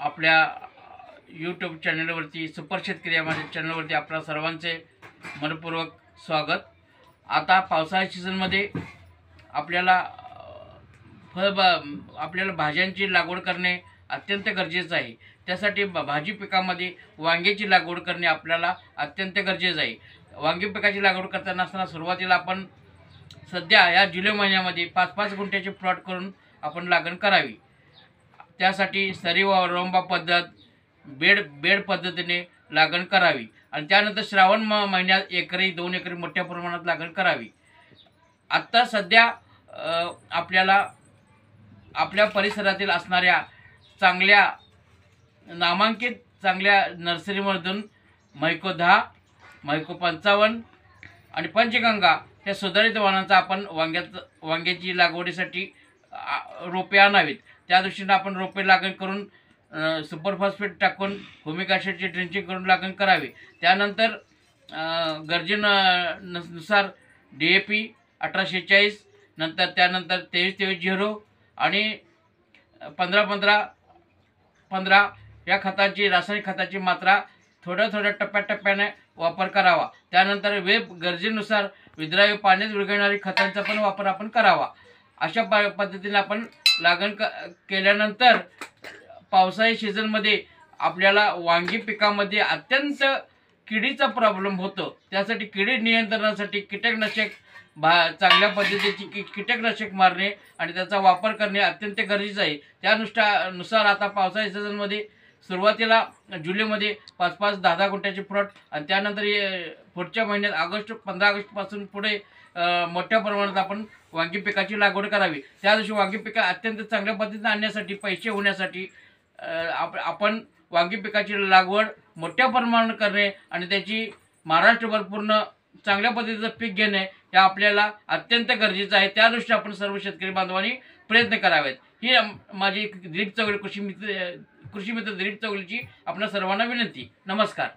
आपल्या यूट्यूब चॅनलवरती सुपर शेतकरी या माझ्या चॅनलवरती आपल्या सर्वांचे मनपूर्वक स्वागत। आता पावसाळ्या सीझनमध्ये आपल्याला आपल्याला भाज्यांची लागवड करणे अत्यंत गरजेचं आहे। त्यासाठी भाजी पिकामध्ये वांग्याची लागवड करणे आपल्याला अत्यंत गरजेचं आहे। वांगी पिकाची लागवड करताना असताना सुरुवातीला आपण सध्या या जुलै महिन्यामध्ये 5-5 गुंठ्याचे प्लॉट करून आपण लागण करावी। त्यासाठी सरी व रोंबा पद्धत बेड पद्धतीने लागण करावी आणि त्यानंतर श्रावण महिन्यात एकरी 2 एकरी मोठ्या प्रमाणात लागण करावी। आता सध्या आपल्याला आपल्या परिसरातील असणाऱ्या चांगल्या नामांकित चांगल्या नर्सरीमधून मैको 10, मैको 55 आणि पंचगंगा या सुधारित वाणांचा आपण वांग्याची लागवडीसाठी रोपे आणावीत। त्या दृष्टीने आपण रोपे लागण करून सुपर फॉस्फेट टाकून हुमिक ॲसिडची ड्रिंचिंग करून लागण करावी। त्यानंतर गरजेनुसार DAP 1846 नंतर त्यानंतर 23-23-0 आणि 15-15-15 या खताची रासायनिक खताची मात्रा थोड्या टप्प्याटप्प्याने वापर करावा। त्यानंतर गरजेनुसार विद्राव्य पाण्यात विरघळणारी खतांचा पण वापर आपण करावा। अशा पद्धतीने आपण लागण केल्यानंतर पावसाळी सीझनमध्ये आपल्याला वांगी पिकामध्ये अत्यंत किडीचा प्रॉब्लेम होतो। त्यासाठी किडी नियंत्रणासाठी कीटकनाशक चांगल्या पद्धतीची कीटकनाशक मारणे आणि त्याचा वापर करणे अत्यंत गरजेचं आहे। त्यानुसार आता पावसाळी सीझनमध्ये सुरुवातीला जुलैमध्ये 5-5, 10-10 गुंठ्याचे प्लॉट आणि त्यानंतर पुढच्या महिन्यात 15 ऑगस्टपासून पुढे मोठ्या प्रमाणात आपण वांगी पिकाची लागवड करावी। त्या दिवशी वांगी पिका अत्यंत चांगल्या पद्धतीने आणण्यासाठी पैसे होण्यासाठी आपण वांगी पिकाची लागवड मोठ्या प्रमाणात करणे आणि त्याची महाराष्ट्रभर पूर्ण चांगल्या पद्धतीचं पीक घेणे हे आपल्याला अत्यंत गरजेचं आहे। त्या दृष्टीने आपण सर्व शेतकरी बांधवांनी प्रयत्न करावेत। ही माझी दिलीप चौगुले कृषी मित्र दिलीप चौगुलेची आपल्या सर्वांना विनंती। नमस्कार।